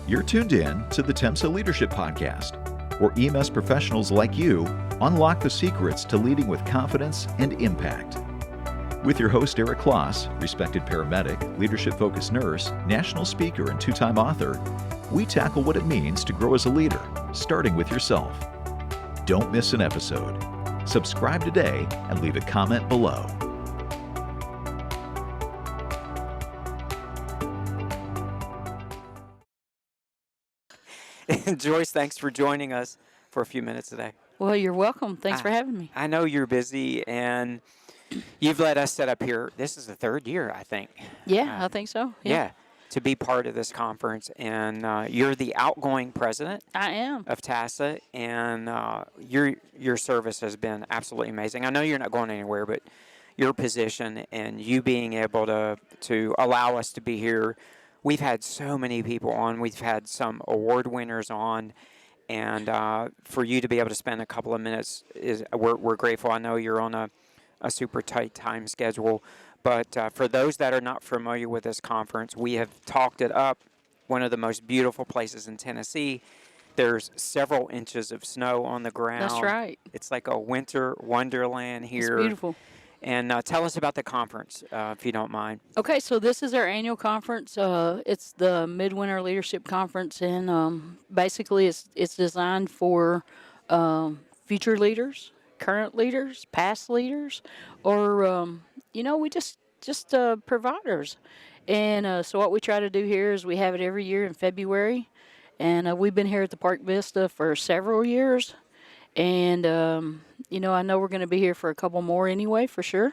You're tuned in to the TEMSA Leadership Podcast, where EMS professionals like you unlock the secrets to leading with confidence and impact. With your host, Eric Kloss, respected paramedic, leadership-focused nurse, national speaker, and two-time author, we tackle what it means to grow as a leader, starting with yourself. Don't miss an episode. Subscribe today and leave a comment below. Joyce, thanks for joining us for a few minutes today. Well, you're welcome. Thanks for having me. I know you're busy, and you've let us set up here. This is the third year, I think. Yeah, I think so. Yeah, to be part of this conference. And you're the outgoing president. I am. Of TASA, and your service has been absolutely amazing. I know you're not going anywhere, but your position and you being able to allow us to be here. We've had so many people on. We've had some award winners on. And for you to be able to spend a couple of minutes, we're grateful. I know you're on a super tight time schedule. But for those that are not familiar with this conference, we have talked it up. One of the most beautiful places in Tennessee. There's several inches of snow on the ground. That's right. It's like a winter wonderland here. It's beautiful. And tell us about the conference, if you don't mind. Okay, so this is our annual conference. It's the Mid-Winter Leadership Conference, and basically it's designed for future leaders, current leaders, past leaders, or, we just providers. And so what we try to do here is we have it every year in February, and we've been here at the Park Vista for several years. And, I know we're going to be here for a couple more anyway, for sure.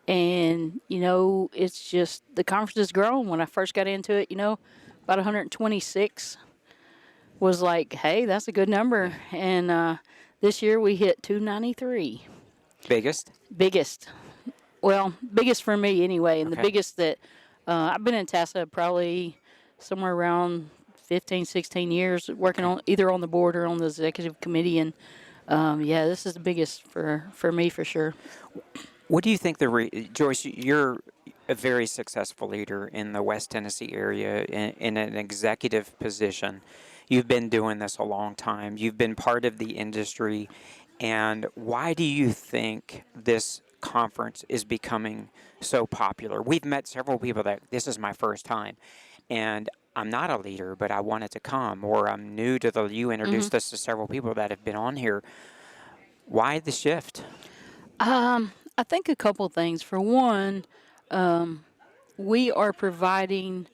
And, it's just, the conference has grown. When I first got into it, about 126 was like, hey, that's a good number. And this year we hit 293. Biggest. Well, biggest for me anyway. And Okay. The biggest that I've been in TASA probably somewhere around 15, 16 years, working on either on the board or on the executive committee. And this is the biggest for me, for sure. What do you think Joyce, you're a very successful leader in the West Tennessee area in an executive position. You've been doing this a long time. You've been part of the industry. And why do you think this conference is becoming so popular? We've met several people that this is my first time. And I'm not a leader, but I wanted to come, or I'm new to you introduced us to several people that have been on here. Why the shift? I think a couple things. For one, we are providing,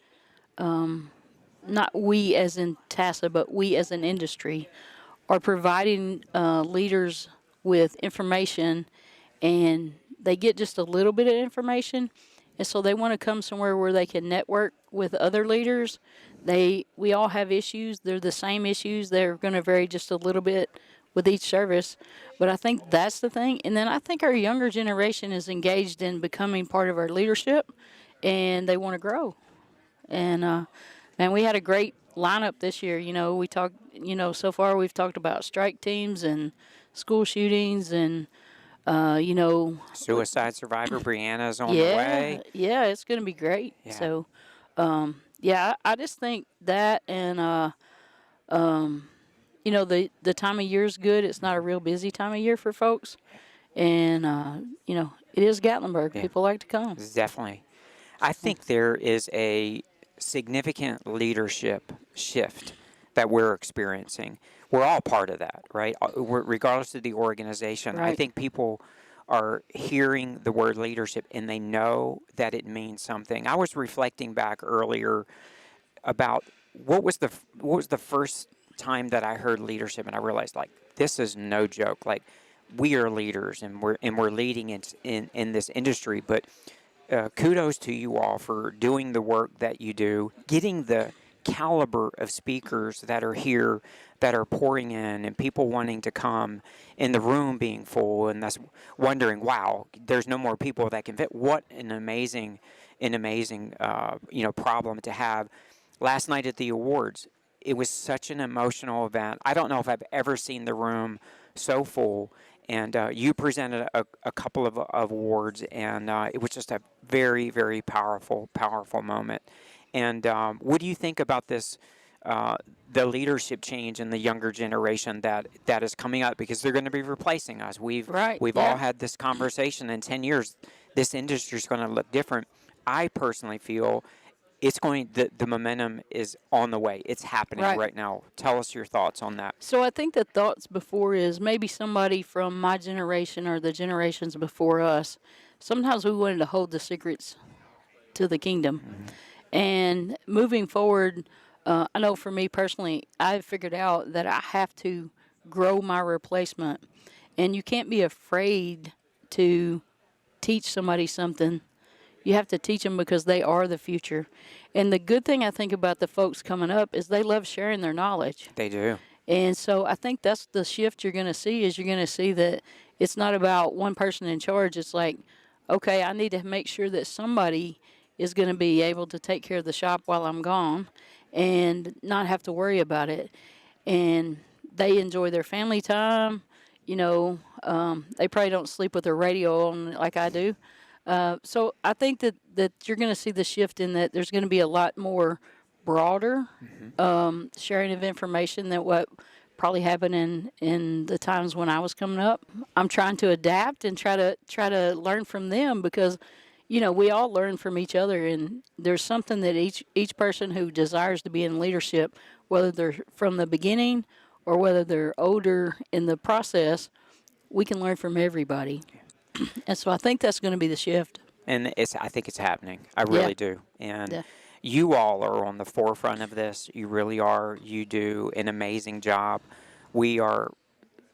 not we as in TASA, but we as an industry, are providing leaders with information, and they get just a little bit of information. And so they want to come somewhere where they can network with other leaders. We all have issues. They're the same issues. They're going to vary just a little bit with each service. But I think that's the thing. And then I think our younger generation is engaged in becoming part of our leadership, and they want to grow. And, man, we had a great lineup this year. We talked, so far we've talked about strike teams and school shootings and, Suicide survivor Brianna's on the way. Yeah, it's going to be great. Yeah. So, I just think that, and the time of year is good. It's not a real busy time of year for folks, and it is Gatlinburg. Yeah. People like to come. Definitely. I think there is a significant leadership shift that we're experiencing. We're all part of that, right? Regardless of the organization. Right. I think people are hearing the word leadership and they know that it means something. I was reflecting back earlier about what was the first time that I heard leadership, and I realized, like, this is no joke. Like, we are leaders and we're leading in this industry, but kudos to you all for doing the work that you do, getting the caliber of speakers that are here, that are pouring in, and people wanting to come, in the room being full, and that's wondering, wow, there's no more people that can fit. What an amazing problem to have. Last night at the awards, it was such an emotional event. I don't know if I've ever seen the room so full. And you presented a couple of awards, and it was just a very, very powerful moment. And what do you think about this the leadership change in the younger generation that is coming up, because they're going to be replacing us. We've all had this conversation. In 10 years, this industry is going to look different. I personally feel the momentum is on the way. It's happening right now. Tell us your thoughts on that. So I think the thoughts before is maybe somebody from my generation or the generations before us. Sometimes we wanted to hold the secrets to the kingdom. Mm-hmm. And moving forward, I know for me personally, I've figured out that I have to grow my replacement. And you can't be afraid to teach somebody something. You have to teach them because they are the future. And the good thing I think about the folks coming up is they love sharing their knowledge. They do. And so I think that's the shift you're going to see, is you're going to see that it's not about one person in charge. It's like, okay, I need to make sure that somebody is going to be able to take care of the shop while I'm gone and not have to worry about it. And they enjoy their family time. You know, they probably don't sleep with their radio on like I do. So I think that you're going to see the shift in that there's going to be a lot more broader sharing of information than what probably happened in the times when I was coming up. I'm trying to adapt and try to learn from them, because, you know, we all learn from each other, and there's something that each person who desires to be in leadership, whether they're from the beginning or whether they're older in the process, we can learn from everybody. And so I think that's going to be the shift. And I think it's happening. I really do. And you all are on the forefront of this. You really are. You do an amazing job. We are,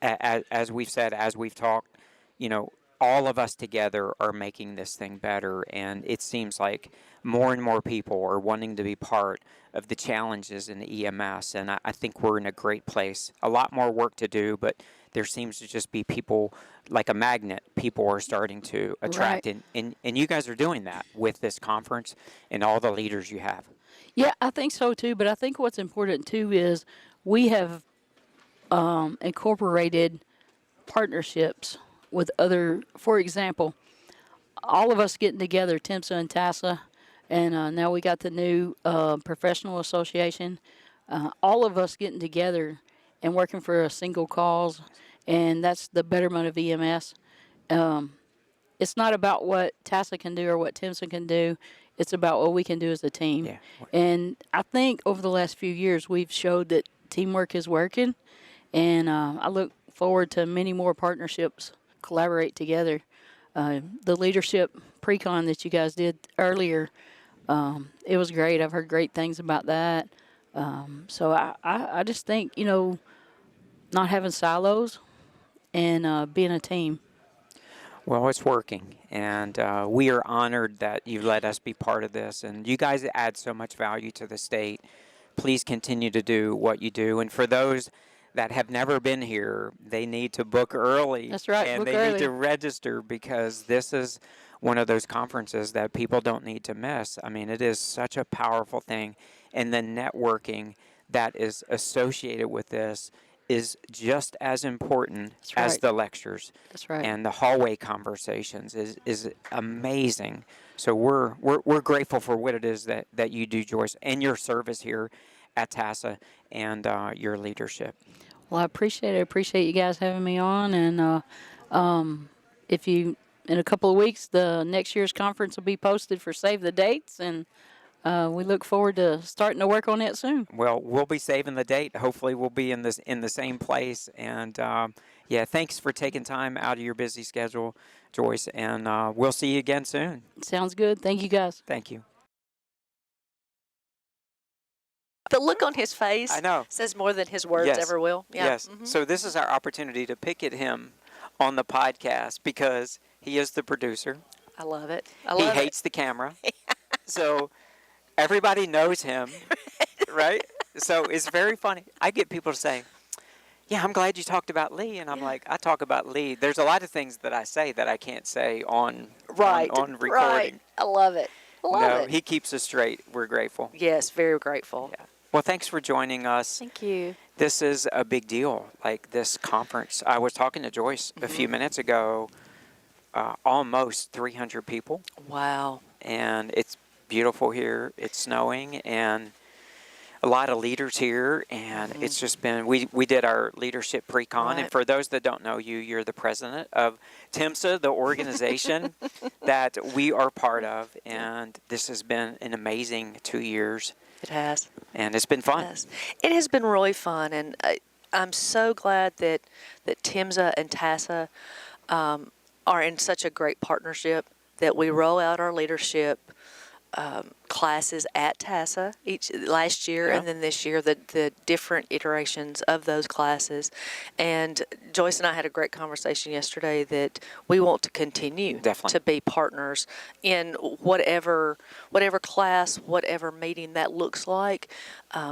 as we've said, as we've talked, you know, all of us together are making this thing better. And it seems like more and more people are wanting to be part of the challenges in the EMS. And I think we're in a great place. A lot more work to do, but there seems to just be people, like a magnet, people are starting to attract. Right. And you guys are doing that with this conference and all the leaders you have. Yeah, I think so too. But I think what's important too is we have incorporated partnerships with other, for example, all of us getting together, TEMSA and TASA, and now we got the new professional association, all of us getting together and working for a single cause, and that's the betterment of EMS. It's not about what TASA can do or what TEMSA can do. It's about what we can do as a team. Yeah. And I think over the last few years, we've showed that teamwork is working, and I look forward to many more partnerships collaborate together. The leadership pre-con that you guys did earlier, it was great. I've heard great things about that. So I just think, you know, not having silos and being a team. Well, it's working, and we are honored that you let us be part of this, and you guys add so much value to the state. Please continue to do what you do, and for those that have never been here, they need to book early. That's right, and book they early. need to register, because this is one of those conferences that people don't need to miss. I mean, it is such a powerful thing, and the networking that is associated with this is just as important as the lectures. That's right. And the hallway conversations is amazing. So we're grateful for what it is that you do, Joyce, and your service here at TASA and your leadership. Well, I appreciate it. I appreciate you guys having me on. And if you, in a couple of weeks, the next year's conference will be posted for save the dates, and we look forward to starting to work on it soon. Well, we'll be saving the date. Hopefully, we'll be in the same place. And yeah, thanks for taking time out of your busy schedule, Joyce. And we'll see you again soon. Sounds good. Thank you, guys. Thank you. The look on his face, I know, says more than his words ever will. Yeah. Yes. Mm-hmm. So this is our opportunity to pick at him on the podcast, because he is the producer. I love it. He hates the camera. So everybody knows him, right? So it's very funny. I get people to say, yeah, I'm glad you talked about Lee. And I'm like, I talk about Lee. There's a lot of things that I say that I can't say on recording. Right. I love it. Love it. He keeps us straight. We're grateful. Yes, very grateful. Yeah. Well, thanks for joining us. Thank you. This is a big deal, like this conference. I was talking to Joyce a few minutes ago, almost 300 people. Wow. And it's beautiful here. It's snowing, and a lot of leaders here, and it's just been, we did our leadership pre-con, and for those that don't know you, you're the president of TEMSA, the organization that we are part of, and this has been an amazing 2 years. It has. And it's been fun. It has been really fun, and I'm so glad that TEMSA and TASA are in such a great partnership, that we roll out our leadership classes at TASA last year, and then this year the different iterations of those classes. And Joyce and I had a great conversation yesterday that we want to continue to be partners in whatever class, whatever meeting that looks like.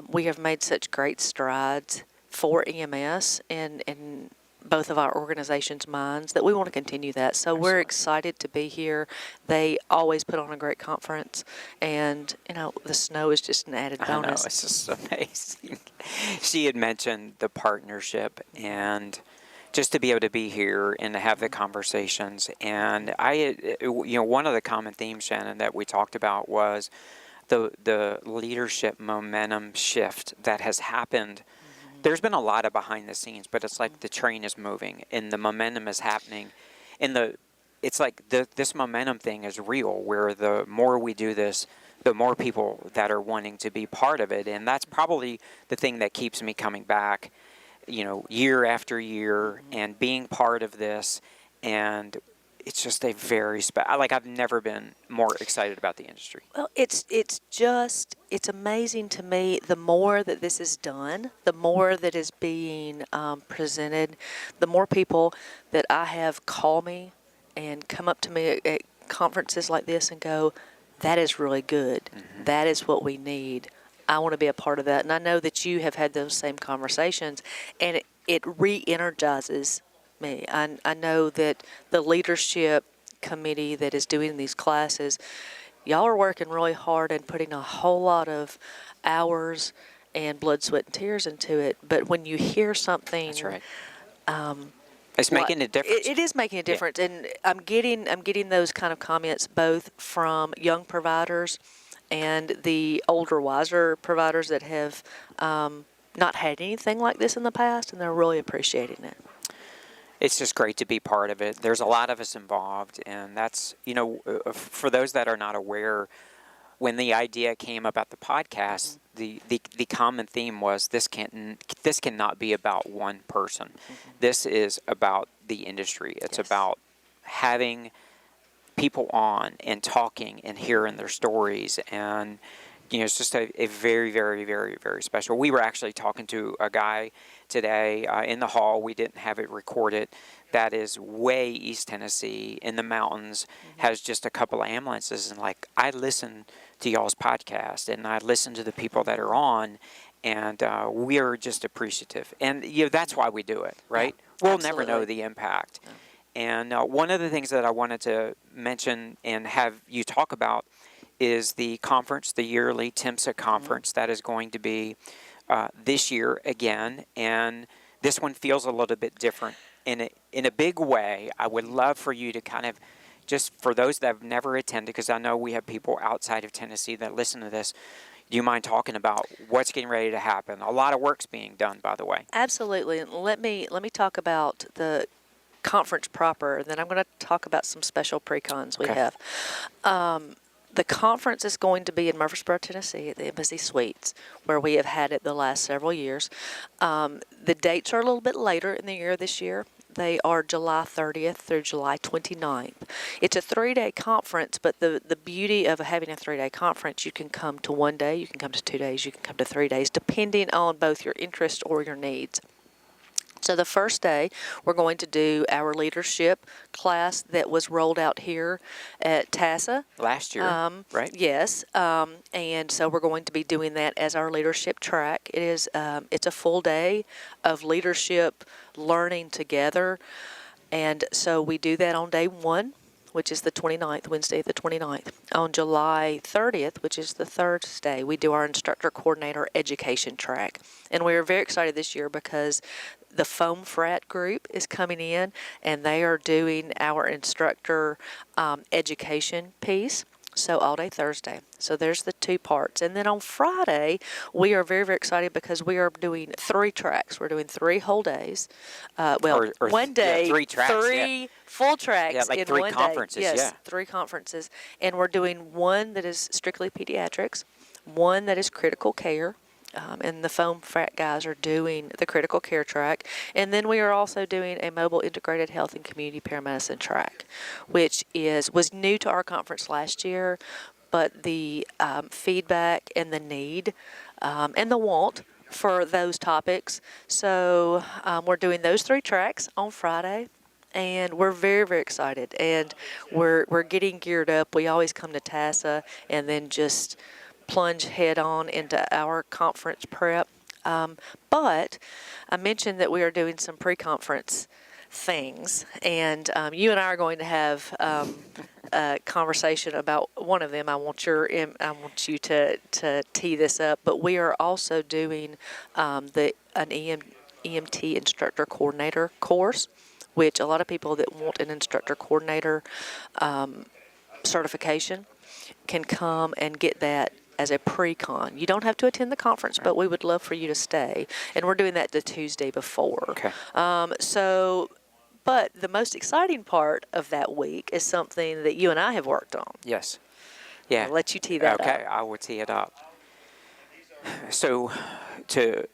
We have made such great strides for EMS and both of our organizations' minds that we want to continue that. So we're excited to be here. They always put on a great conference, and the snow is just an added bonus. I know, it's just amazing. She had mentioned the partnership, and just to be able to be here and to have the conversations. And one of the common themes, Shannon, that we talked about was the leadership momentum shift that has happened. There's been a lot of behind the scenes, but it's like the train is moving and the momentum is happening. And it's like this momentum thing is real, where the more we do this, the more people that are wanting to be part of it. And that's probably the thing that keeps me coming back, year after year and being part of this. And it's just a very I've never been more excited about the industry. Well, it's amazing to me. The more that this is done, the more that is being presented, the more people that I have call me and come up to me at conferences like this and go, "That is really good. That is what we need. I want to be a part of that." And I know that you have had those same conversations, and it re-energizes me. I know that the leadership committee that is doing these classes, y'all are working really hard and putting a whole lot of hours and blood, sweat, and tears into it. But when you hear something, that's right. It's making a difference. It is making a difference, and I'm getting those kind of comments both from young providers and the older, wiser providers that have not had anything like this in the past, and they're really appreciating it. It's just great to be part of it. There's a lot of us involved, and that's, for those that are not aware, when the idea came about the podcast, the common theme was this cannot be about one person. This is about the industry. It's about having people on and talking and hearing their stories, and it's just a very, very, very, very special. We were actually talking to a guy today in the hall. We didn't have it recorded. That is way East Tennessee in the mountains, has just a couple of ambulances. And I listen to y'all's podcast, and I listen to the people that are on, and we are just appreciative. And that's why we do it, right? Yeah, we'll never know the impact. No. And one of the things that I wanted to mention and have you talk about is the conference, the yearly TEMSA conference that is going to be this year again. And this one feels a little bit different in a big way. I would love for you to kind of, just for those that have never attended, because I know we have people outside of Tennessee that listen to this, do you mind talking about what's getting ready to happen? A lot of work's being done, by the way. Absolutely. And let me talk about the conference proper, and then I'm going to talk about some special pre-cons we have. The conference is going to be in Murfreesboro, Tennessee at the Embassy Suites, where we have had it the last several years. The dates are a little bit later in the year this year. They are July 30th through July 29th. It's a 3-day conference, but the beauty of having a 3-day conference, you can come to 1 day, you can come to 2 days, you can come to 3 days, depending on both your interest or your needs. So the first day, we're going to do our leadership class that was rolled out here at TASA. Last year, right? Yes. And so we're going to be doing that as our leadership track. It's a full day of leadership learning together. And so we do that on day 1, which is the 29th, Wednesday the 29th. On July 30th, which is the Thursday, we do our instructor coordinator education track. And we are very excited this year because the Foam Frat group is coming in, and they are doing our instructor education piece. So all day Thursday. So there's the 2 parts. And then on Friday, we are very, very excited because we are doing 3 tracks. We're doing 3 whole days. One day, 3 tracks, 3 full tracks like in 3 one conferences, day. Yes, yeah. 3 conferences. And we're doing one that is strictly pediatrics, one that is critical care. And the foam frat guys are doing the critical care track. And then we are also doing a mobile integrated health and community paramedicine track, which was new to our conference last year, but the feedback and the need and the want for those topics. So we're doing those 3 tracks on Friday. And we're very, very excited. And we're getting geared up. We always come to TASA and then just plunge head on into our conference prep. But I mentioned that we are doing some pre-conference things, and you and I are going to have a conversation about one of them. I want you to tee this up, but we are also doing an EMT instructor coordinator course, which a lot of people that want an instructor coordinator certification can come and get that as a pre-con. You don't have to attend the conference, but we would love for you to stay. And we're doing that the Tuesday before. Okay. But the most exciting part of that week is something that you and I have worked on. Yes. Yeah. I'll let you tee that up. Okay, I will tee it up. So to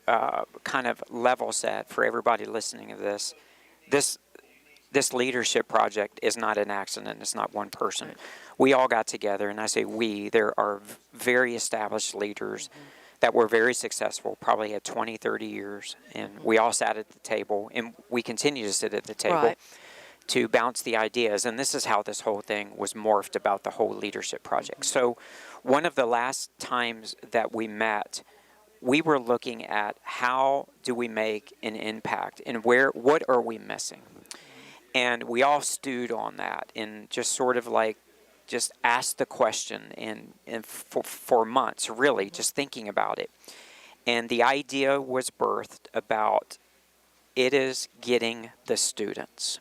kind of level set for everybody listening to this leadership project is not an accident. It's not one person. Right. We all got together, and I say we, there are very established leaders that were very successful, probably had 20, 30 years, and we all sat at the table, and we continue to sit at the table to bounce the ideas, and this is how this whole thing was morphed about the whole leadership project. So one of the last times that we met, we were looking at how do we make an impact, and what are we missing? And we all stewed on that and just sort of just asked the question and for months, really, just thinking about it. And the idea was birthed about it is getting the students.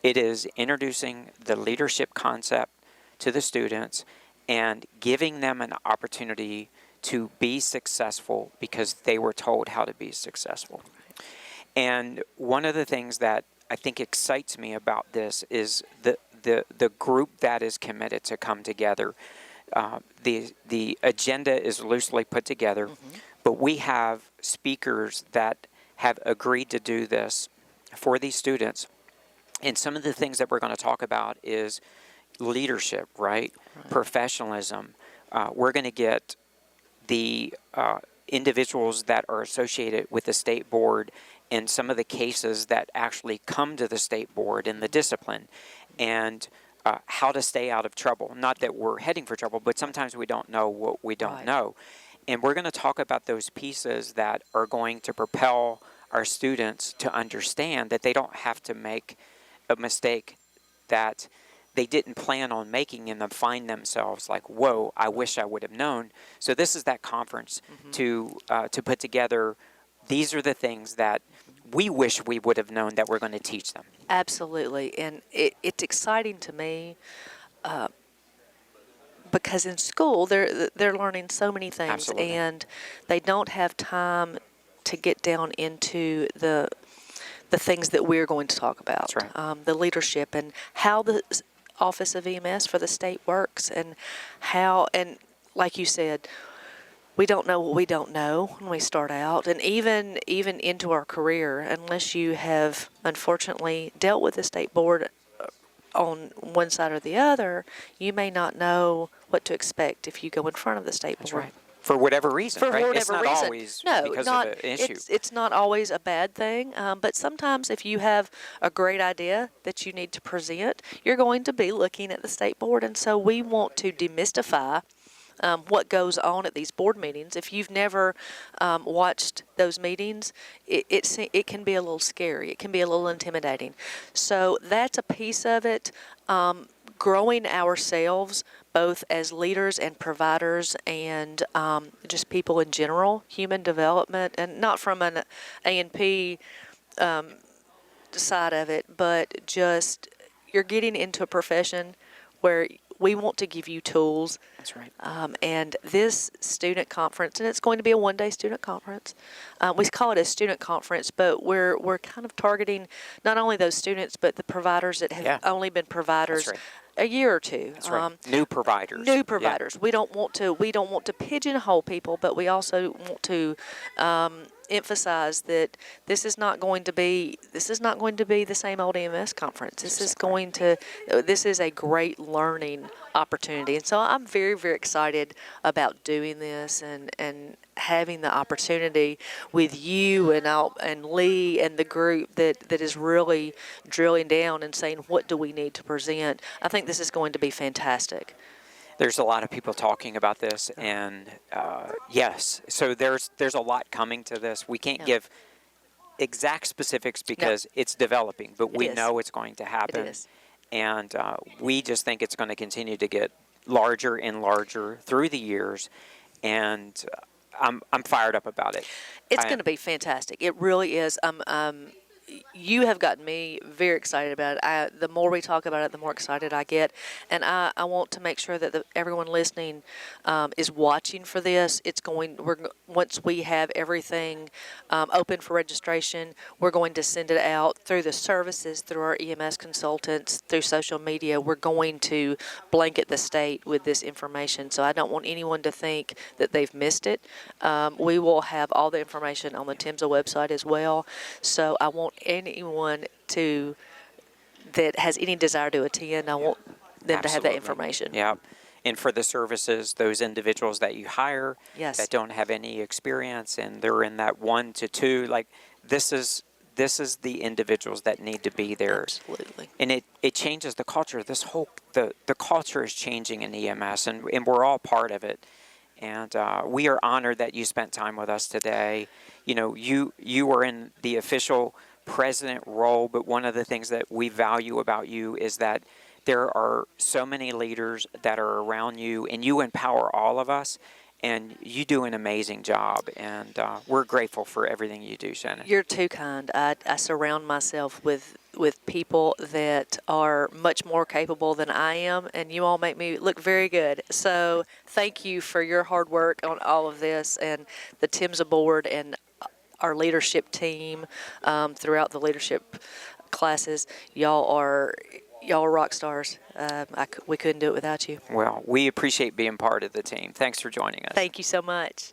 It is introducing the leadership concept to the students and giving them an opportunity to be successful because they were told how to be successful. And one of the things that I think excites me about this is the group that is committed to come together. The agenda is loosely put together, but we have speakers that have agreed to do this for these students. And some of the things that we're going to talk about is leadership, right? Professionalism. We're going to get the individuals that are associated with the state board and some of the cases that actually come to the state board in the discipline, and how to stay out of trouble. Not that we're heading for trouble, but sometimes we don't know what we don't know. And we're going to talk about those pieces that are going to propel our students to understand that they don't have to make a mistake that they didn't plan on making and then find themselves like, whoa, I wish I would have known. So this is that conference to put together. These are the things that we wish we would have known that we're going to teach them. Absolutely. And it's exciting to me because in school they're learning so many things. Absolutely. And they don't have time to get down into the things that we're going to talk about. That's right. The leadership and how the Office of EMS for the state works, and like you said, we don't know what we don't know when we start out, and even into our career, unless you have unfortunately dealt with the state board on one side or the other, you may not know what to expect if you go in front of the state board. That's right. For whatever reason, For right? whatever It's not reason. always No, because not, of an issue. It's not always a bad thing, but sometimes if you have a great idea that you need to present, you're going to be looking at the state board, and so we want to demystify what goes on at these board meetings. If you've never watched those meetings, it can be a little scary. It can be a little intimidating. So that's a piece of it. Growing ourselves, both as leaders and providers and just people in general, human development, and not from an A&P side of it, but just you're getting into a profession where we want to give you tools. That's right. And this student conference, and it's going to be a one-day student conference. We call it a student conference, but we're kind of targeting not only those students, but the providers that have only been providers That's right. a year or two. That's right. New providers. New providers. We don't want to pigeonhole people, but we also want to emphasize that this is not going to be the same old EMS conference. This is a great learning opportunity, and so I'm very, very excited about doing this and having the opportunity with you and Lee and the group that is really drilling down and saying, what do we need to present? I think this is going to be fantastic. There's a lot of people talking about this, and yes, so there's a lot coming to this. We can't give exact specifics because it's developing, but we know it's going to happen. It is. And we just think it's going to continue to get larger and larger through the years, and I'm fired up about it. It's going to be fantastic. It really is. You have gotten me very excited about it. The more we talk about it, the more excited I get. And I want to make sure that everyone listening is watching for this. Once we have everything open for registration, we're going to send it out through the services, through our EMS consultants, through social media. We're going to blanket the state with this information. So I don't want anyone to think that they've missed it. We will have all the information on the TEMSA website as well. So I want anyone that has any desire to attend, I want them to have that information. Yeah. And for the services, those individuals that you hire that don't have any experience and they're in that 1 to 2, like this is the individuals that need to be there. Absolutely. And it changes the culture. The culture is changing in EMS, and we're all part of it. And we are honored that you spent time with us today. You know, you are in the official president role, but one of the things that we value about you is that there are so many leaders that are around you, and you empower all of us, and you do an amazing job, and we're grateful for everything you do, Shannon. You're too kind. I surround myself with people that are much more capable than I am, and you all make me look very good. So thank you for your hard work on all of this, and the TEMSA board and our leadership team throughout the leadership classes. Y'all are rock stars. We couldn't do it without you. Well, we appreciate being part of the team. Thanks for joining us. Thank you so much.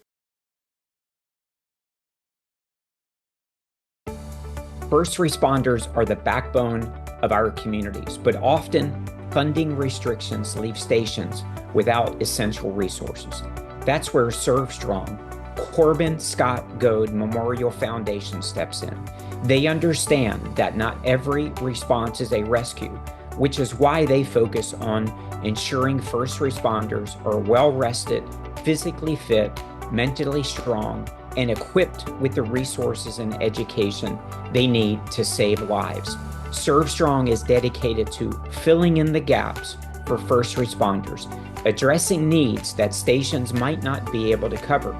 First responders are the backbone of our communities, but often funding restrictions leave stations without essential resources. That's where Serve Strong, Corbin Scott Goad Memorial Foundation steps in. They understand that not every response is a rescue, which is why they focus on ensuring first responders are well-rested, physically fit, mentally strong, and equipped with the resources and education they need to save lives. Serve Strong is dedicated to filling in the gaps for first responders, addressing needs that stations might not be able to cover.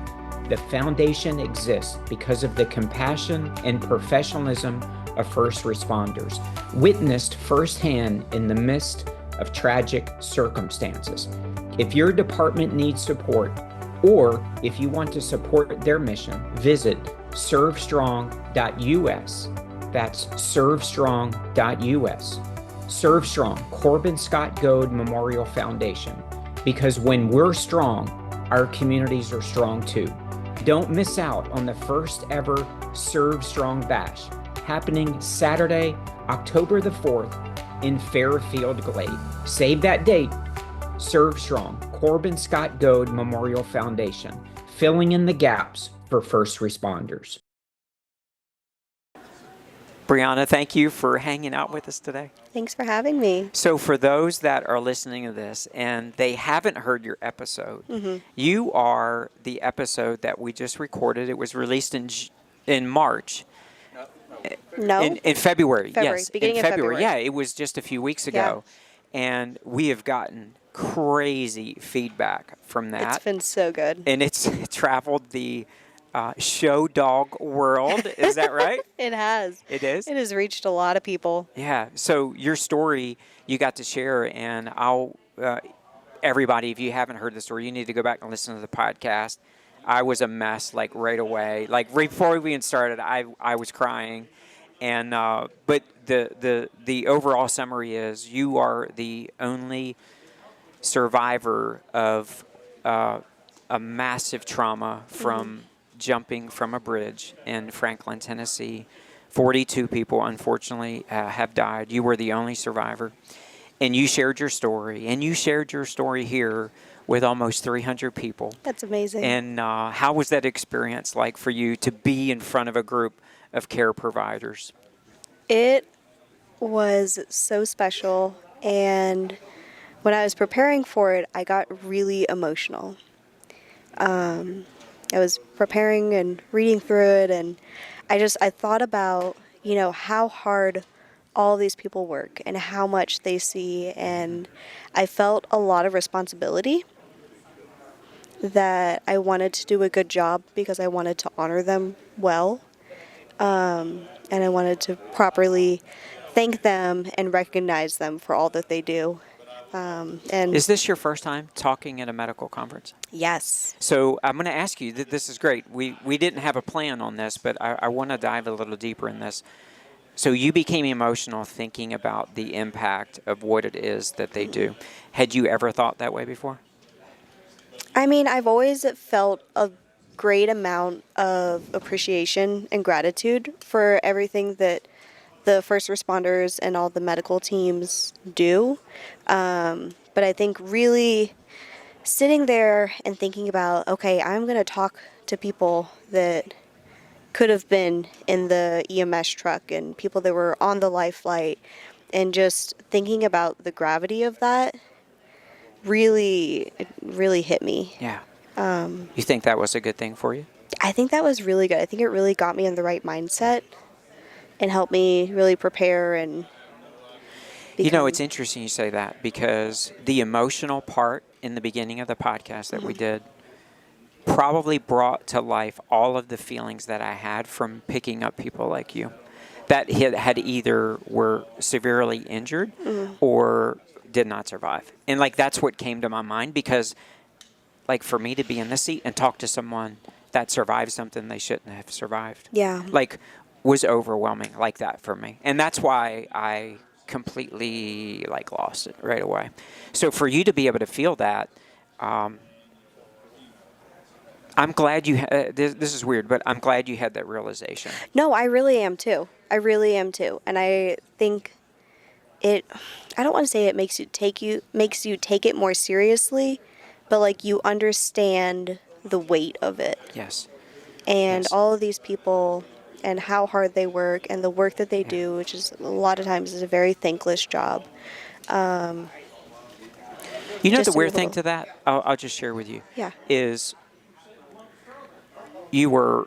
The foundation exists because of the compassion and professionalism of first responders, witnessed firsthand in the midst of tragic circumstances. If your department needs support, or if you want to support their mission, visit servestrong.us. That's servestrong.us. Serve Strong, Corbin Scott Goad Memorial Foundation. Because when we're strong, our communities are strong too. Don't miss out on the first ever Serve Strong Bash, happening Saturday, October the 4th in Fairfield Glade. Save that date. Serve Strong, Corbin Scott Goad Memorial Foundation, filling in the gaps for first responders. Brianna, thank you for hanging out with us today. Thanks for having me. So for those that are listening to this and they haven't heard your episode, you are the episode that we just recorded. It was released in March. No. In February, yes. Beginning in of February. February. Yeah, it was just a few weeks ago. Yeah. And we have gotten crazy feedback from that. It's been so good. And it's traveled the show dog world. Is that right? It has. It is? It has reached a lot of people. Yeah. So your story you got to share, and I'll everybody, if you haven't heard the story, you need to go back and listen to the podcast. I was a mess, like right away. Like right before we even started, I was crying. And but the overall summary is you are the only survivor of a massive trauma from jumping from a bridge in Franklin, Tennessee. 42 people, unfortunately, have died. You were the only survivor. And you shared your story. And you shared your story here with almost 300 people. That's amazing. And how was that experience like for you to be in front of a group of care providers? It was so special. And when I was preparing for it, I got really emotional. I was preparing and reading through it, and I thought about, how hard all these people work and how much they see, and I felt a lot of responsibility that I wanted to do a good job because I wanted to honor them well, and I wanted to properly thank them and recognize them for all that they do. And Is this your first time talking at a medical conference? yes. So I'm going to ask you, this is great. We didn't have a plan on this, but I want to dive a little deeper in this. So you became emotional thinking about the impact of what it is that they do. Had you ever thought that way before? I mean, I've always felt a great amount of appreciation and gratitude for everything that the first responders and all the medical teams do. But I think really sitting there and thinking about, okay, I'm going to talk to people that could have been in the EMS truck and people that were on the life flight, and just thinking about the gravity of that really hit me. Yeah. You think that was a good thing for you? I think that was really good. I think it really got me in the right mindset and helped me really prepare and become... It's interesting you say that, because the emotional part in the beginning of the podcast that we did probably brought to life all of the feelings that I had from picking up people like you that had either were severely injured or did not survive. And that's what came to my mind, because for me to be in this seat and talk to someone that survived something they shouldn't have survived. Yeah. Was overwhelming like that for me. And that's why I completely lost it right away. So for you to be able to feel that, I'm glad you this is weird, but I'm glad you had that realization. No, I really am too. And I think I don't want to say it makes you take it more seriously, but you understand the weight of it. Yes. And Yes. all of these people and how hard they work and the work that they do, which is a lot of times is a very thankless job. The weird thing to that, I'll just share with you, is you were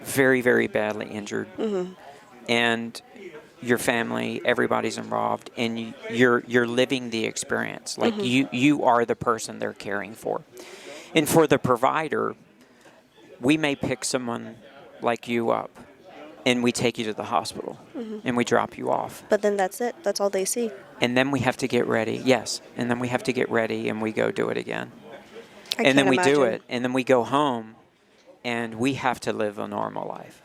very, very badly injured, and your family, everybody's involved, and you're living the experience. You are the person they're caring for. And for the provider, we may pick someone like you up, and we take you to the hospital, and we drop you off. But then that's it. That's all they see. And then we have to get ready. Yes. And then we have to get ready, and we go do it again. And then we do it, and then we go home, and we have to live a normal life.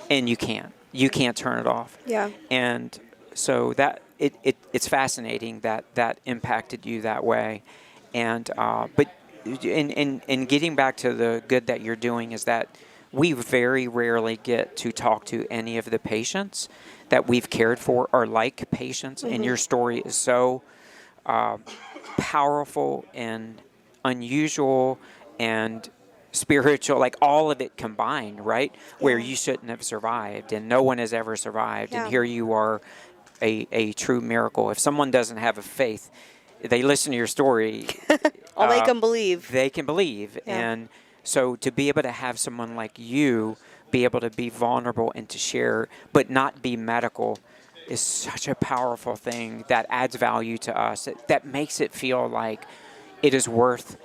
And you can't. You can't turn it off. Yeah. And so that it's fascinating that impacted you that way. And but in getting back to the good that you're doing is that we very rarely get to talk to any of the patients that we've cared for or like patients. And your story is so powerful and unusual and spiritual, all of it combined, right? Where you shouldn't have survived and no one has ever survived. And here you are, a true miracle. If someone doesn't have a faith, they listen to your story. All they can believe. They can believe. Yeah. And so to be able to have someone like you be able to be vulnerable and to share, but not be medical, is such a powerful thing that adds value to us. That makes it feel like it is worth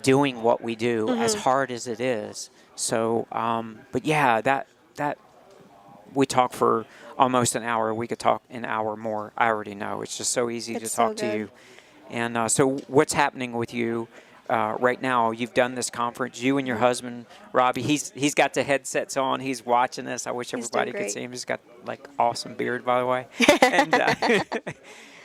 doing what we do, as hard as it is. So, but yeah, that we talk for almost an hour. We could talk an hour more. I already know. It's just so easy to talk to you. And so what's happening with you right now? You've done this conference. You and your husband, Robbie, he's got the headsets on. He's watching this. I wish everybody could see him. He's got like awesome beard, by the way. And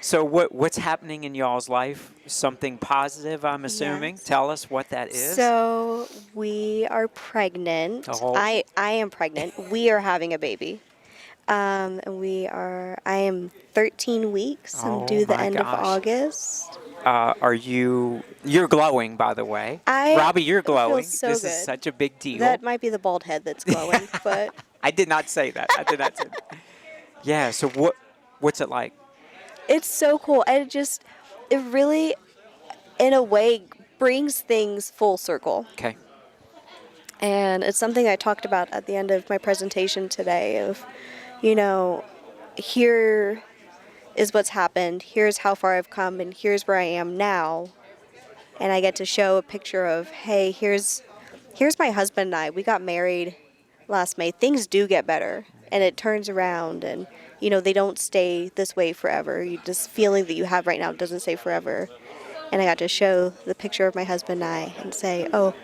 so what's happening in y'all's life? Something positive, I'm assuming. Yes. Tell us what that is. So we are pregnant. Oh. I am pregnant. We are having a baby. And I am 13 weeks. I'm due the end of August. You're glowing, by the way. Robbie, you're glowing. So this good. Is such a big deal. That might be the bald head that's glowing, but I did not say that. Yeah, so what's it like? it's so cool. And it really, in a way, brings things full circle. Okay. And it's something I talked about at the end of my presentation today of, here is what's happened, here's how far I've come, and here's where I am now. And I get to show a picture of, hey, here's my husband and I. We got married last May. Things do get better, and it turns around, and, they don't stay this way forever. This feeling that you have right now doesn't stay forever. And I got to show the picture of my husband and I and say, oh,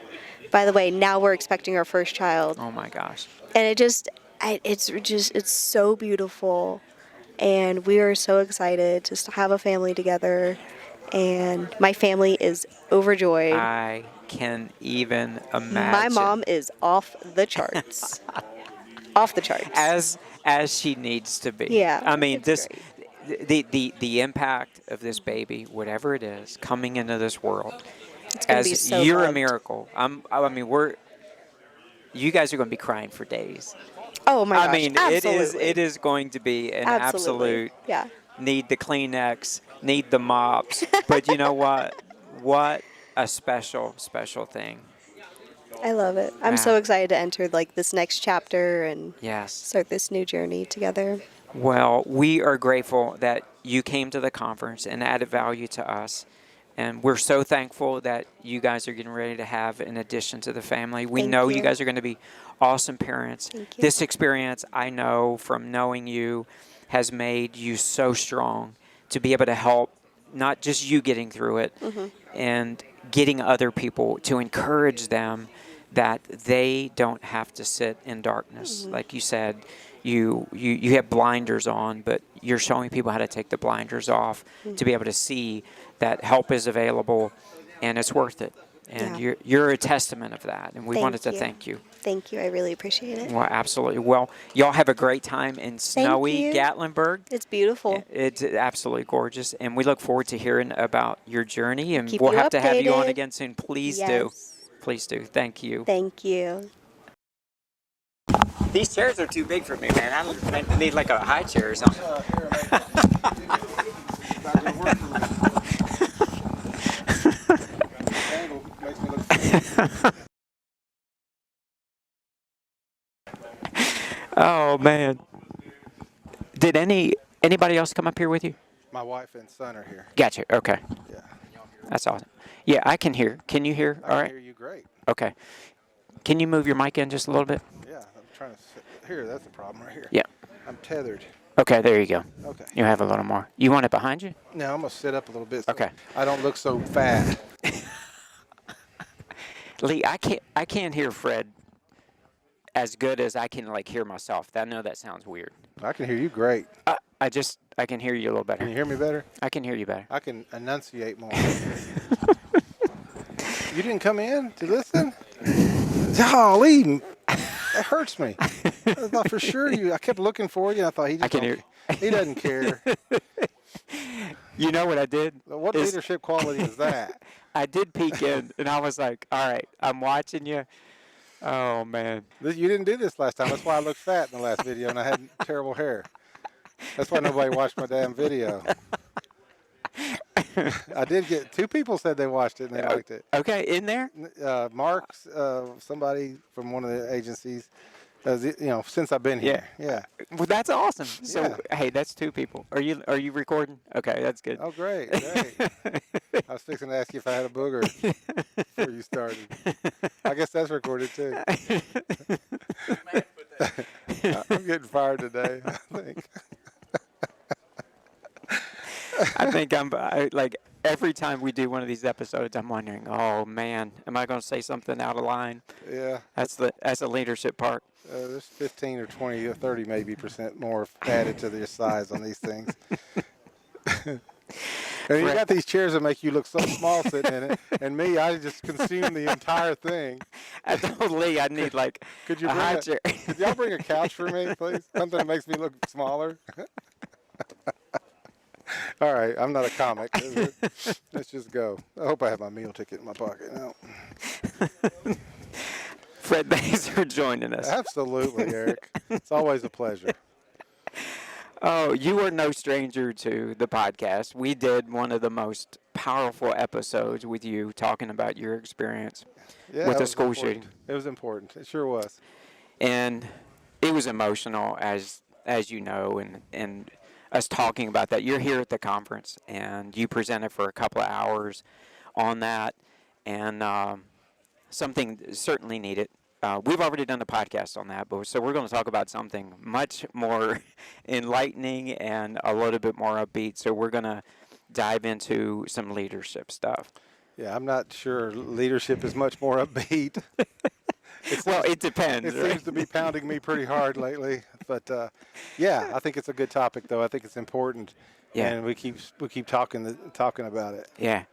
by the way, now we're expecting our first child. Oh, my gosh. And it's so beautiful. And we are so excited just to have a family together. And my family is overjoyed. I can even imagine. My mom is off the charts. Off the charts. As she needs to be. Yeah. I mean, the impact of this baby, whatever it is, coming into this world, it's gonna be so you're loved. a miracle. You guys are going to be crying for days. Oh my gosh! I mean, absolutely. it is going to be an absolute. Yeah. Need the Kleenex, need the mops, but you know what? What a special thing. I love it. I'm so excited to enter this next chapter and start this new journey together. Well, we are grateful that you came to the conference and added value to us. And we're so thankful that you guys are getting ready to have an addition to the family. We know you guys are going to be awesome parents. This experience, I know from knowing you, has made you so strong to be able to help not just you getting through it and getting other people to encourage them that they don't have to sit in darkness. Like you said, you have blinders on, but you're showing people how to take the blinders off to be able to see that help is available and it's worth it. And you're a testament of that. And we wanted to thank you. Thank you. I really appreciate it. Well, absolutely. Well, y'all have a great time in snowy Gatlinburg. It's beautiful. It's absolutely gorgeous. And we look forward to hearing about your journey. And Keep we'll you have to have you on updated. again soon. Please do. Please do. Thank you. Thank you. These chairs are too big for me, man. I need like a high chair or something. Oh, man. Did anybody else come up here with you? My wife and son are here. Gotcha. Okay. Yeah. That's awesome. Yeah, I can hear. Can you hear? All right. I can hear you great. Okay. Can you move your mic in just a little bit? Yeah, I'm trying to sit here. That's the problem right here. Yeah. I'm tethered. Okay, there you go. Okay. You have a little more. You want it behind you? No, I'm going to sit up a little bit so Okay. I don't look so fat. Lee, I can't hear Fred as good as I can hear myself. I know that sounds weird. I can hear you great. I can hear you a little better. Can you hear me better? I can hear you better. I can enunciate more. You didn't come in to listen? Golly, that hurts me. I thought for sure I kept looking for you. I thought he doesn't care. You know what I did? What leadership quality is that? I did peek in, and I was like, all right, I'm watching you. Oh, man. You didn't do this last time. That's why I looked fat in the last video, and I had terrible hair. That's why nobody watched my damn video. I did get 2 people said they watched it and they liked it. Okay, in there? Mark's, somebody from one of the agencies, since I've been here. Yeah. Well, that's awesome. So, hey, that's 2 people. Are you recording? Okay, that's good. Oh, great. I was fixing to ask you if I had a booger before you started. I guess that's recorded too. I'm getting fired today, I think. I think like every time we do one of these episodes, I'm wondering, oh man, am I going to say something out of line? Yeah. That's the leadership part. There's 15 or 20 or 30 maybe % more added to their size on these things. And you got these chairs that make you look so small sitting in it, and me, I just consume the entire thing. I told Lee I need like could you a high chair. Could y'all bring a couch for me, please? Something that makes me look smaller. All right, I'm not a comic. Let's just go. I hope I have my meal ticket in my pocket now. Fred, thanks for joining us. Absolutely, Eric. It's always a pleasure. Oh, you are no stranger to the podcast. We did one of the most powerful episodes with you talking about your experience with the school shooting. It was important. It sure was. And it was emotional, as you know, and us talking about that. You're here at the conference, and you presented for a couple of hours on that, and something certainly needed. We've already done a podcast on that, so we're going to talk about something much more enlightening and a little bit more upbeat. So we're going to dive into some leadership stuff. Yeah, I'm not sure leadership is much more upbeat. It depends. It seems to be pounding me pretty hard lately. But, yeah, I think it's a good topic, though. I think it's important. Yeah. And we keep talking about it. Yeah.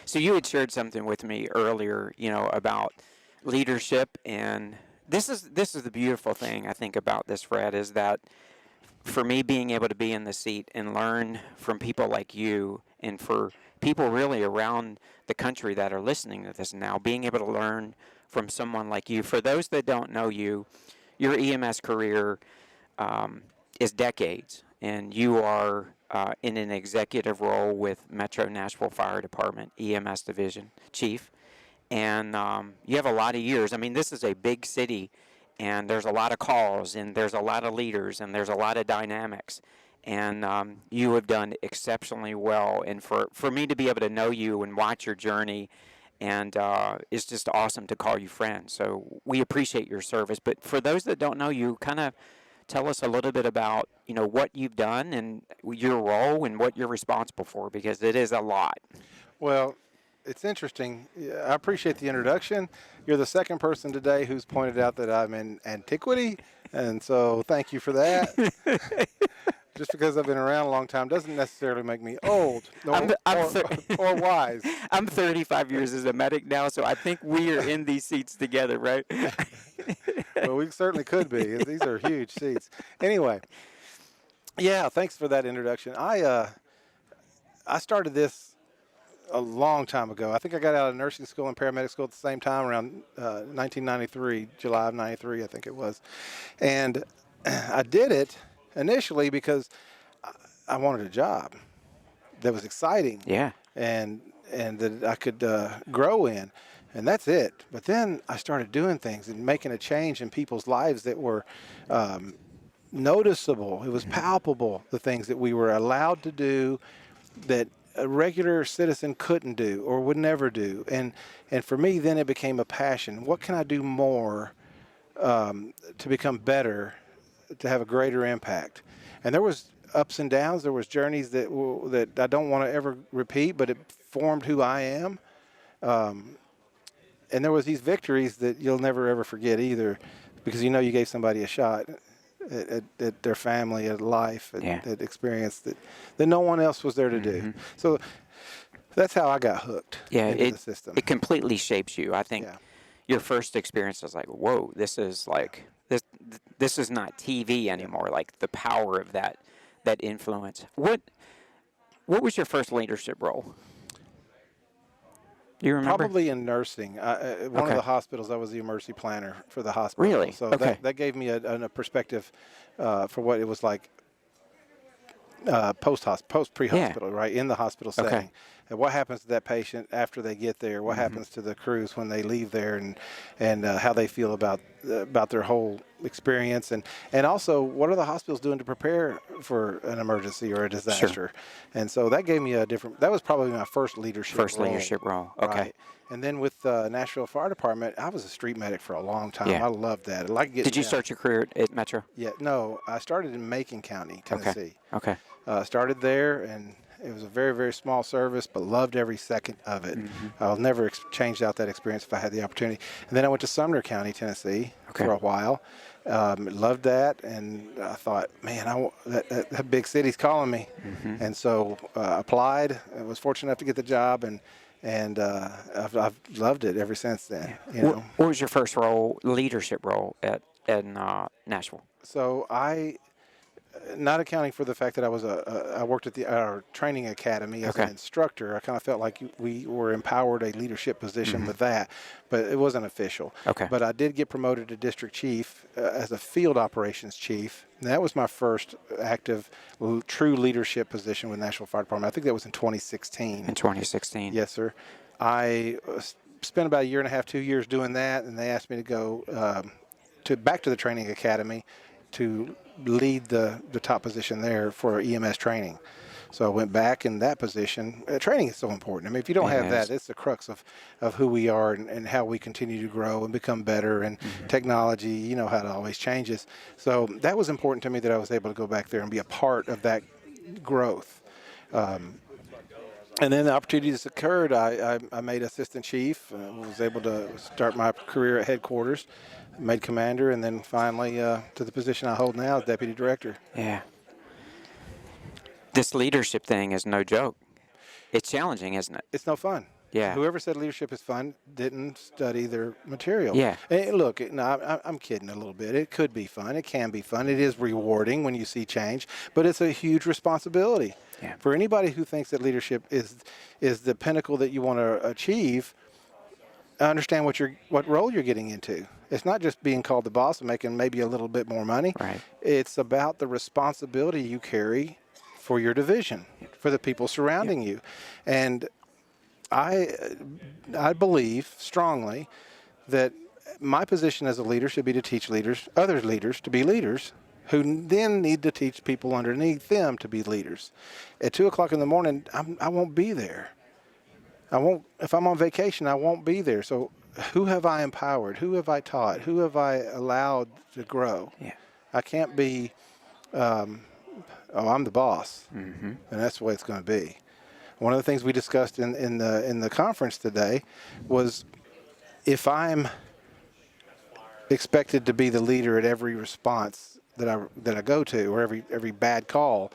So you had shared something with me earlier, about leadership, and this is the beautiful thing I think about this, Fred, is that for me being able to be in the seat and learn from people like you, and for people really around the country that are listening to this now, being able to learn from someone like you. For those that don't know you, your EMS career is decades, and you are in an executive role with Metro Nashville Fire Department EMS Division Chief. And you have a lot of years. I mean, this is a big city, and there's a lot of calls, and there's a lot of leaders, and there's a lot of dynamics. And you have done exceptionally well. And for me to be able to know you and watch your journey, and it's just awesome to call you friend. So we appreciate your service. But for those that don't know you, kind of tell us a little bit about, what you've done and your role and what you're responsible for, because it is a lot. Well, it's interesting. I appreciate the introduction. You're the second person today who's pointed out that I'm in antiquity, and so thank you for that. Just because I've been around a long time doesn't necessarily make me old or wise. I'm 35 years as a medic now, so I think we are in these seats together, right? Well, we certainly could be. These are huge seats. Anyway, yeah, thanks for that introduction. I started this a long time ago. I think I got out of nursing school and paramedic school at the same time, around 1993, July of 93, I think it was. And I did it initially because I wanted a job that was exciting. Yeah. And that I could grow in. And that's it. But then I started doing things and making a change in people's lives that were noticeable. It was palpable, the things that we were allowed to do that a regular citizen couldn't do or would never do. And for me, then it became a passion. What can I do more to become better, to have a greater impact? And there was ups and downs. There was journeys that I don't want to ever repeat, but it formed who I am. And there was these victories that you'll never, ever forget either, because you gave somebody a shot at their family, at life, at experience that no one else was there to do. So that's how I got hooked into the system. It completely shapes you. I think your first experience was like, whoa, this is like, this is not TV anymore, like the power of that influence. What was your first leadership role? Do you remember? Probably in nursing. One of the hospitals, I was the emergency planner for the hospital. Really? So that gave me a perspective for what it was like post pre-hospital, right, in the hospital setting. And what happens to that patient after they get there? What happens to the crews when they leave there, and how they feel about their whole experience, and also what are the hospitals doing to prepare for an emergency or a disaster? Sure. And so that gave me that was probably my first leadership role. Okay. Right. And then with the Nashville Fire Department, I was a street medic for a long time. Yeah. I loved that. I like getting Did you start your career at Metro? Yeah, no, I started in Macon County, Tennessee. Okay. Started there, and it was a very, very small service, but loved every second of it. I'll never change out that experience if I had the opportunity. And then I went to Sumner County, Tennessee for a while. Loved that, and I thought, man, that big city's calling me. And so applied. I was fortunate enough to get the job, and I've loved it ever since then. You know? What was your first leadership role in Nashville? So not accounting for the fact that I worked at our training academy as an instructor, I kind of felt like we were empowered a leadership position with that, but it wasn't official. Okay. But I did get promoted to district chief as a field operations chief. And that was my first active, true leadership position with Nashville Fire Department. I think that was in 2016. In 2016. Yes, sir. I spent about a year and a half, 2 years doing that, and they asked me to go back to the training academy to lead the top position there for EMS training. So I went back in that position. Training is so important. I mean, if you don't have that, it's the crux of who we are and how we continue to grow and become better. And technology, you know how it always changes. So that was important to me that I was able to go back there and be a part of that growth. And then the opportunities occurred. I made assistant chief, was able to start my career at headquarters, made commander, and then finally to the position I hold now as deputy director. Yeah. This leadership thing is no joke. It's challenging, isn't it? It's no fun. Yeah. Whoever said leadership is fun didn't study their material. Yeah. And look, no, I'm kidding a little bit. It could be fun. It can be fun. It is rewarding when you see change, but it's a huge responsibility. Yeah. For anybody who thinks that leadership is the pinnacle that you want to achieve, understand what role you're getting into. It's not just being called the boss and making maybe a little bit more money. Right. It's about the responsibility you carry for your division, for the people surrounding you. And I believe strongly that my position as a leader should be to teach other leaders to be leaders, who then need to teach people underneath them to be leaders. At 2 o'clock in the morning, I won't be there. If I'm on vacation, I won't be there. So who have I empowered? Who have I taught? Who have I allowed to grow? Yeah. I can't be, I'm the boss, and that's the way it's going to be. One of the things we discussed in the conference today was, if I'm expected to be the leader at every response that I go to, or every bad call,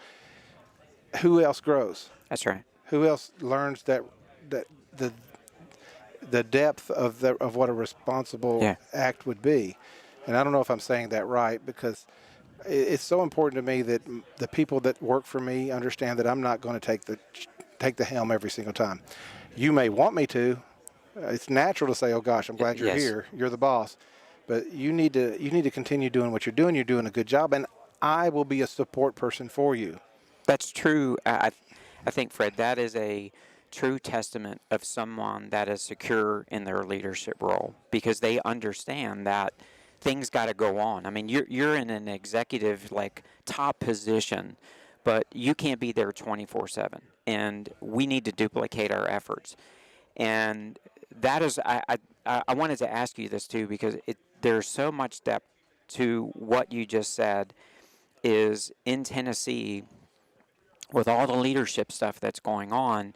who else grows? That's right. Who else learns that the depth of what a responsible act would be? And I don't know if I'm saying that right, because it's so important to me that the people that work for me understand that I'm not going to take the helm every single time. You may want me to. It's natural to say, "Oh gosh, I'm glad you're here. You're the boss." But you need to continue doing what you're doing. You're doing a good job, and I will be a support person for you. That's true. I think, Fred, that is a true testament of someone that is secure in their leadership role, because they understand that things got to go on. I mean, you're in an executive, top position, but you can't be there 24/7, and we need to duplicate our efforts. And that is, I wanted to ask you this too, because there's so much depth to what you just said. Is in Tennessee, with all the leadership stuff that's going on,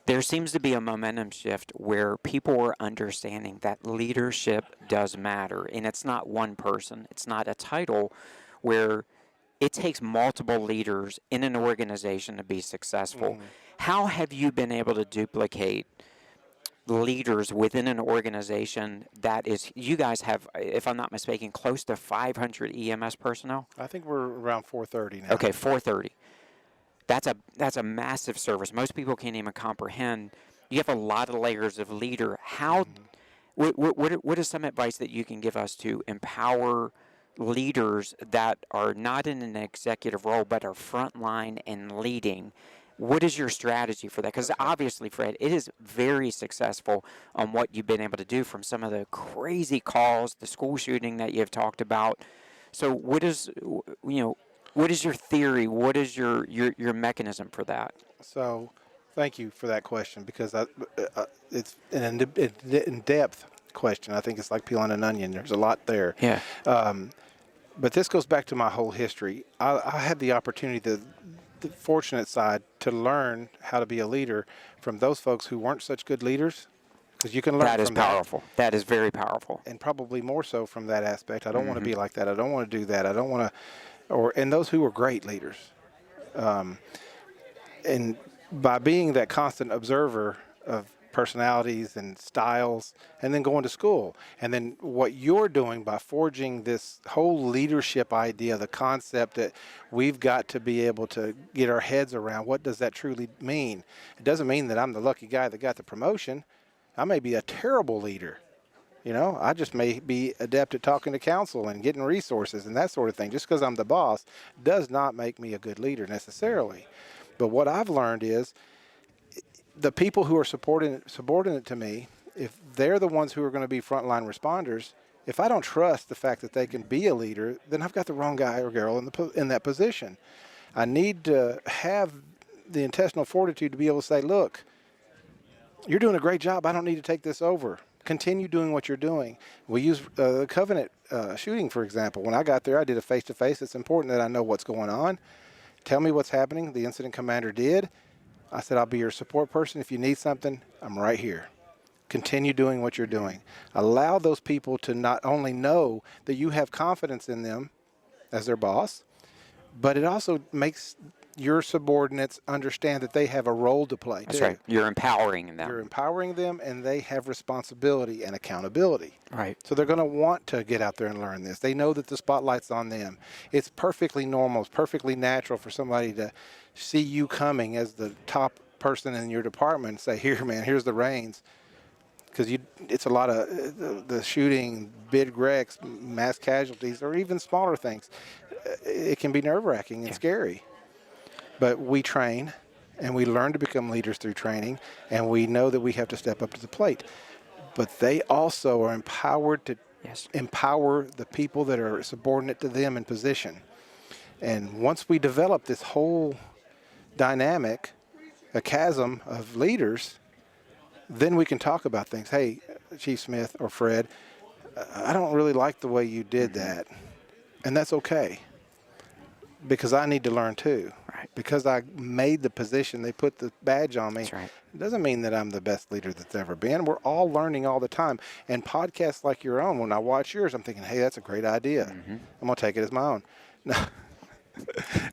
there seems to be a momentum shift where people are understanding that leadership does matter. And it's not one person. It's not a title, where it takes multiple leaders in an organization to be successful. How have you been able to duplicate leaders within an organization that is, you guys have, if I'm not mistaken, close to 500 EMS personnel? I think we're around 430 now. Okay, 430. That's a massive service. Most people can't even comprehend. You have a lot of layers of leader. How? What is some advice that you can give us to empower leaders that are not in an executive role but are frontline and leading? What is your strategy for that? Because obviously, Fred, it is very successful on what you've been able to do from some of the crazy calls, the school shooting that you've talked about. So what is, what is your theory? What is your mechanism for that? So, thank you for that question, because it's an in-depth question. I think it's like peeling an onion. There's a lot there. Yeah. But this goes back to my whole history. I had the opportunity, the fortunate side, to learn how to be a leader from those folks who weren't such good leaders, because you can learn That is from powerful. That is very powerful. and probably more so from that aspect. I don't want to be like that. I don't want to do that. I don't want to, and those who were great leaders. And by being that constant observer of personalities and styles, and then going to school, and then what you're doing by forging this whole leadership idea, the concept that we've got to be able to get our heads around, what does that truly mean? It doesn't mean that I'm the lucky guy that got the promotion. I may be a terrible leader. I just may be adept at talking to council and getting resources and that sort of thing. Just because I'm the boss does not make me a good leader necessarily. But what I've learned is the people who are subordinate to me, if they're the ones who are going to be frontline responders, if I don't trust the fact that they can be a leader, then I've got the wrong guy or girl in that position. I need to have the intestinal fortitude to be able to say, look, you're doing a great job. I don't need to take this over. Continue doing what you're doing. We use the Covenant shooting, for example. When I got there, I did a face-to-face. It's important that I know what's going on. Tell me what's happening. The incident commander did. I said, I'll be your support person. If you need something, I'm right here. Continue doing what you're doing. Allow those people to not only know that you have confidence in them as their boss, but it also makes your subordinates understand that they have a role to play. That's right. You're empowering them. You're empowering them, and they have responsibility and accountability. Right. So they're going to want to get out there and learn this. They know that the spotlight's on them. It's perfectly normal. It's perfectly natural for somebody to see you coming as the top person in your department and say, here, man, here's the reins. Because it's a lot of the shooting, big wrecks, mass casualties, or even smaller things. It can be nerve-wracking and scary. But we train, and we learn to become leaders through training, and we know that we have to step up to the plate. But they also are empowered to empower the people that are subordinate to them in position. And once we develop this whole dynamic, a chasm of leaders, then we can talk about things. Hey, Chief Smith or Fred, I don't really like the way you did that. And that's okay, because I need to learn too. Right. Because I made the position, they put the badge on me. That's right. It doesn't mean that I'm the best leader that's ever been. We're all learning all the time. And podcasts like your own, when I watch yours, I'm thinking, hey, that's a great idea. I'm going to take it as my own.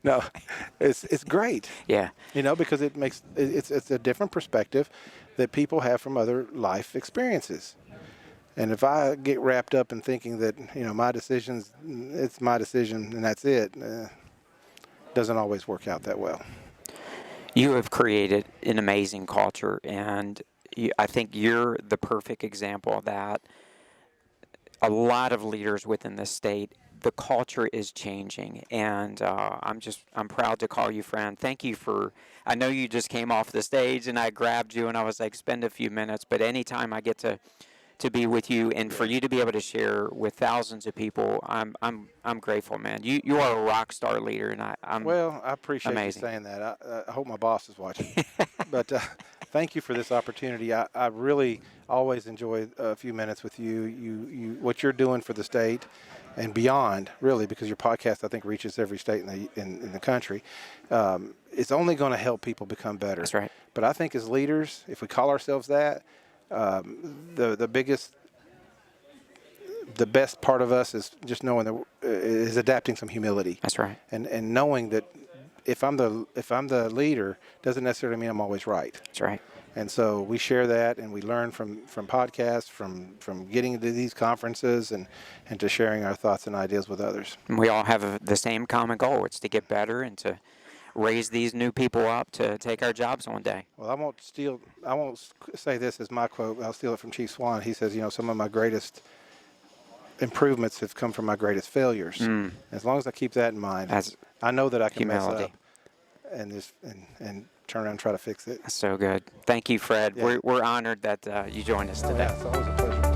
No, it's great. Yeah. Because it makes it's a different perspective that people have from other life experiences. And if I get wrapped up in thinking that my decisions, it's my decision and that's it, doesn't always work out that well. You have created an amazing culture, and I think you're the perfect example of that. A lot of leaders within the state, the culture is changing, and I'm proud to call you friend. Thank you I know you just came off the stage and I grabbed you and I was like, spend a few minutes, but anytime I get to be with you and for you to be able to share with thousands of people, I'm grateful, man. You are a rock star leader, and I appreciate you saying that. I hope my boss is watching. But thank you for this opportunity. I really always enjoy a few minutes with you. You what you're doing for the state and beyond, really, because your podcast, I think, reaches every state in the country. It's only going to help people become better. That's right. But I think as leaders, if we call ourselves that, the best part of us is just knowing that is adapting some humility. That's right. And knowing that if I'm the leader, doesn't necessarily mean I'm always right. That's right. And so we share that, and we learn from podcasts, from getting to these conferences, and to sharing our thoughts and ideas with others. And we all have the same common goal. It's to get better and to raise these new people up to take our jobs one day. Well, I won't say this as my quote. I'll steal it from Chief Swan. He says, some of my greatest improvements have come from my greatest failures. As long as I keep that in mind, I know that I can mess up and turn around and try to fix it. So good. Thank you, Fred. Yeah. We're honored that you joined us Oh, today. yeah, it's always a pleasure.